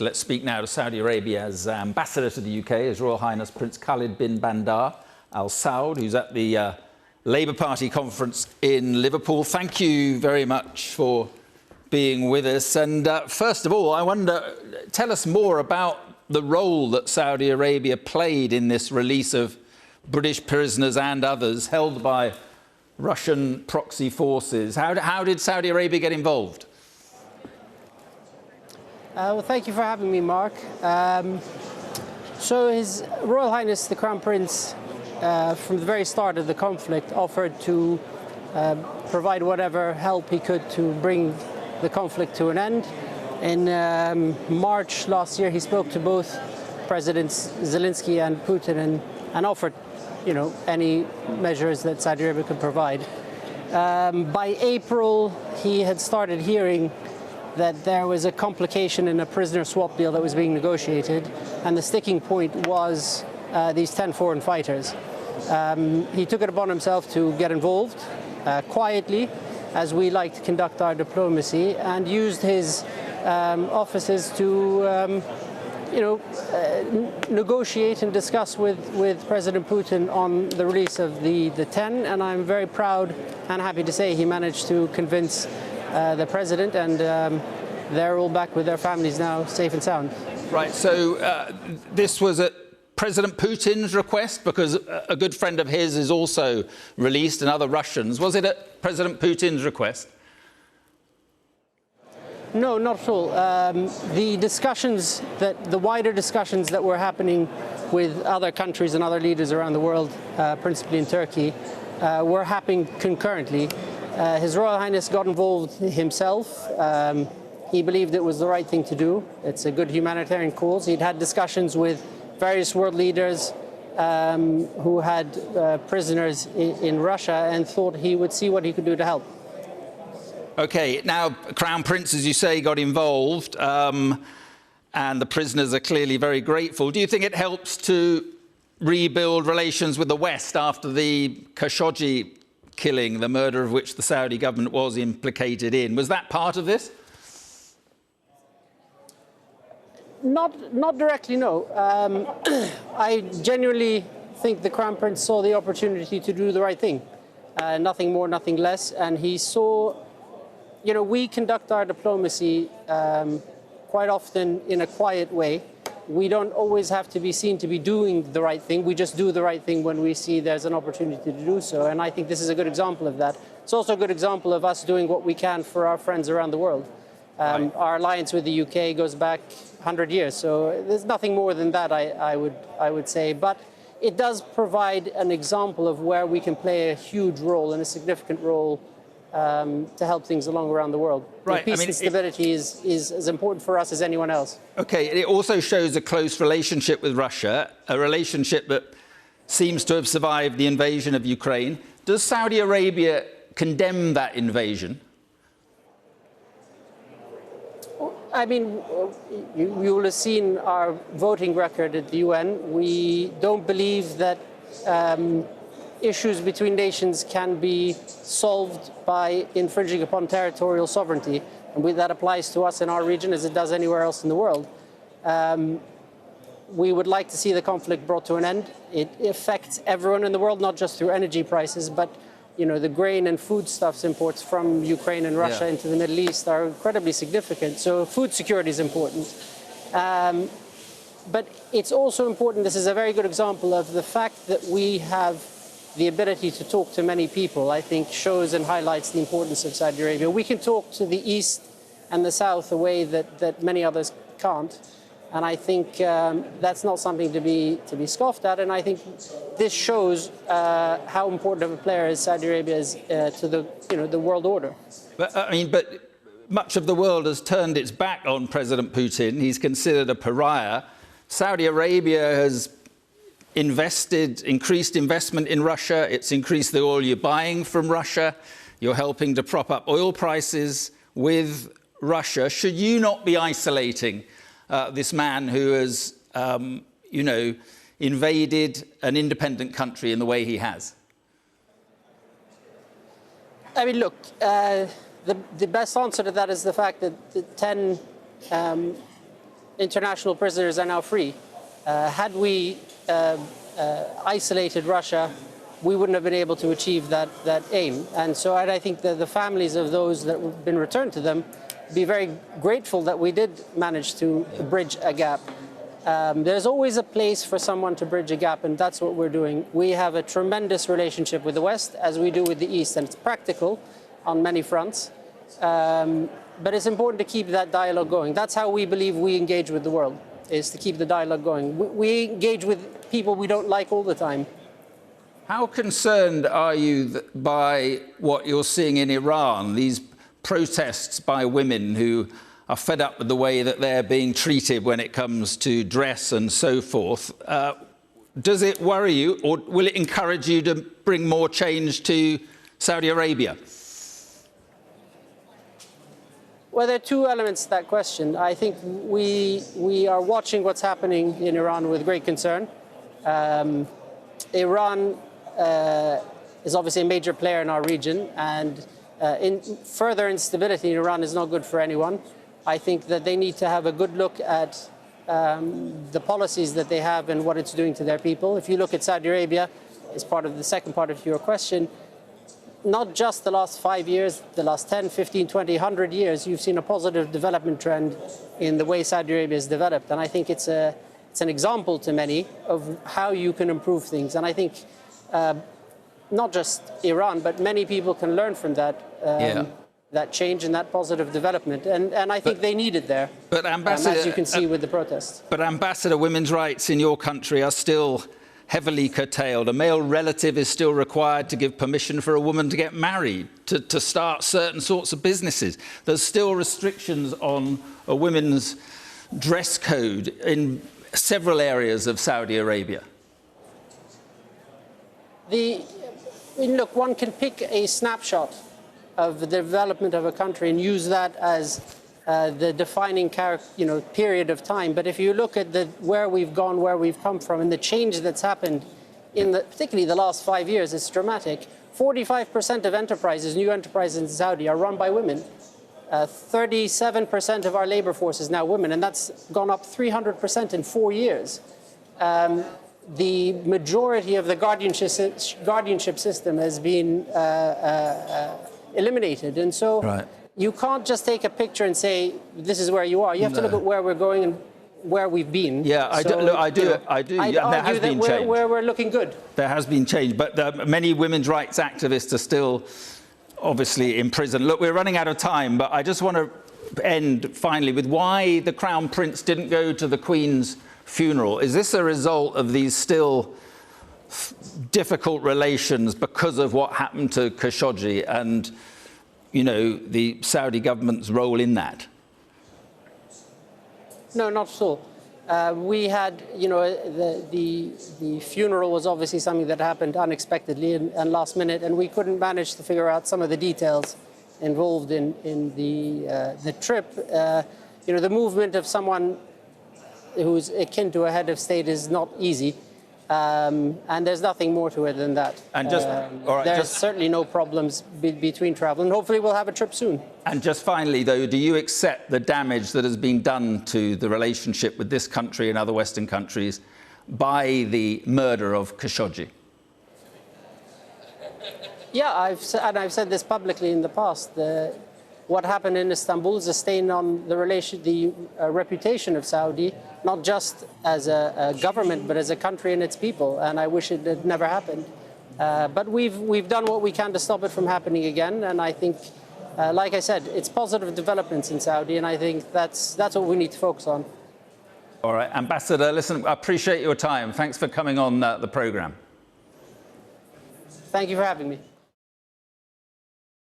Let's speak now to Saudi Arabia's ambassador to the UK, His Royal Highness Prince Khalid bin Bandar Al Saud, who's at the Labour Party conference in Liverpool. Thank you very much for being with us. And first of all, I wonder, tell us more about the role that Saudi Arabia played in this release of British prisoners and others held by Russian proxy forces. How did Saudi Arabia get involved? Well, thank you for having me, Mark. So His Royal Highness the Crown Prince, from the very start of the conflict, offered to provide whatever help he could to bring the conflict to an end. In March last year, he spoke to both Presidents Zelensky and Putin and offered, any measures that Saudi Arabia could provide. By April, he had started hearing that there was a complication in a prisoner swap deal that was being negotiated, and the sticking point was these 10 foreign fighters. He took it upon himself to get involved quietly, as we like to conduct our diplomacy, and used his offices to negotiate and discuss with President Putin on the release of the 10, and I'm very proud and happy to say he managed to convince the president, and they're all back with their families now, safe and sound. Right, so this was at President Putin's request, because a good friend of his is also released, and other Russians. Was it at President Putin's request? No, not at all. The wider discussions that were happening with other countries and other leaders around the world, principally in Turkey, were happening concurrently. His Royal Highness got involved himself. He believed it was the right thing to do. It's a good humanitarian cause. He'd had discussions with various world leaders who had prisoners in Russia, and thought he would see what he could do to help. OK, now, Crown Prince, as you say, got involved, and the prisoners are clearly very grateful. Do you think it helps to rebuild relations with the West after the Khashoggi killing, the murder of which the Saudi government was implicated in? Was that part of this? Not directly, no. I genuinely think the Crown Prince saw the opportunity to do the right thing. Nothing more, nothing less. And he saw, we conduct our diplomacy quite often in a quiet way. We don't always have to be seen to be doing the right thing. We just do the right thing when we see there's an opportunity to do so. And I think this is a good example of that. It's also a good example of us doing what we can for our friends around the world. Right. Our alliance with the UK goes back 100 years, so there's nothing more than that, I would say. But it does provide an example of where we can play a huge role and a significant role to help things along around the world. Right. Peace and stability is as important for us as anyone else. OK, it also shows a close relationship with Russia, a relationship that seems to have survived the invasion of Ukraine. Does Saudi Arabia condemn that invasion? I mean, you will have seen our voting record at the UN. We don't believe that issues between nations can be solved by infringing upon territorial sovereignty. And that applies to us in our region as it does anywhere else in the world. We would like to see the conflict brought to an end. It affects everyone in the world, not just through energy prices, but the grain and foodstuffs imports from Ukraine and Russia into the Middle East are incredibly significant. So food security is important. But it's also important, this is a very good example of the fact that we have the ability to talk to many people, I think shows and highlights the importance of Saudi Arabia. We can talk to the East and the South a way that many others can't. And I think that's not something to be scoffed at. And I think this shows how important of a player is Saudi Arabia is to the world order. But much of the world has turned its back on President Putin. He's considered a pariah. Saudi Arabia has increased investment in Russia. It's increased the oil you're buying from Russia. You're helping to prop up oil prices with Russia. Should you not be isolating this man who has, invaded an independent country in the way he has? I mean, look, the best answer to that is the fact that the 10 international prisoners are now free. Had we isolated Russia, we wouldn't have been able to achieve that aim. And so I think that the families of those that have been returned to them be very grateful that we did manage to bridge a gap. There's always a place for someone to bridge a gap, and that's what we're doing. We have a tremendous relationship with the West, as we do with the East, and it's practical on many fronts. But it's important to keep that dialogue going. That's how we believe we engage with the world, is to keep the dialogue going. We engage with people we don't like all the time. How concerned are you by what you're seeing in Iran, these protests by women who are fed up with the way that they're being treated when it comes to dress and so forth? Does it worry you, or will it encourage you to bring more change to Saudi Arabia? Well, there are two elements to that question. I think we are watching what's happening in Iran with great concern. Iran is obviously a major player in our region, and further instability in Iran is not good for anyone. I think that they need to have a good look at the policies that they have and what it's doing to their people. If you look at Saudi Arabia, as part of the second part of your question, not just the last 5 years, the last 10, 15, 20, 100 years, you've seen a positive development trend in the way Saudi Arabia has developed. And I think it's an example to many of how you can improve things. And I think not just Iran, but many people can learn from that, that change and that positive development. And I think they need it there, but Ambassador, as you can see with the protests. But Ambassador, women's rights in your country are still heavily curtailed. A male relative is still required to give permission for a woman to get married, to start certain sorts of businesses. There's still restrictions on a women's dress code in several areas of Saudi Arabia. Look, one can pick a snapshot of the development of a country and use that as the defining period of time. But if you look at where we've gone, where we've come from, and the change that's happened in particularly the last 5 years, it's dramatic. 45% of enterprises, new enterprises in Saudi, are run by women. 37% of our labor force is now women, and that's gone up 300% in 4 years. The majority of the guardianship system has been eliminated, and so you can't just take a picture and say this is where you are. You have to look at where we're going and where we've been. Yeah, I do. I'd there argue has that been change. we're looking good. There has been change, but many women's rights activists are still obviously in prison. Look, we're running out of time, but I just want to end finally with why the Crown Prince didn't go to the Queen's funeral. Is this a result of these still difficult relations because of what happened to Khashoggi and, you know, the Saudi government's role in that? No, not at all. We had, the funeral was obviously something that happened unexpectedly and last minute, and we couldn't manage to figure out some of the details involved in the trip. The movement of someone who's akin to a head of state is not easy, and there's nothing more to it than that. And there's certainly no problems between travel, and hopefully we'll have a trip soon. And just finally, though, do you accept the damage that has been done to the relationship with this country and other Western countries by the murder of Khashoggi? Yeah, I've said this publicly in the past. What happened in Istanbul is a stain on the reputation of Saudi, not just as a government, but as a country and its people. And I wish it had never happened. But we've done what we can to stop it from happening again. And I think, like I said, it's positive developments in Saudi, and I think that's what we need to focus on. All right, Ambassador, listen, I appreciate your time. Thanks for coming on the programme. Thank you for having me.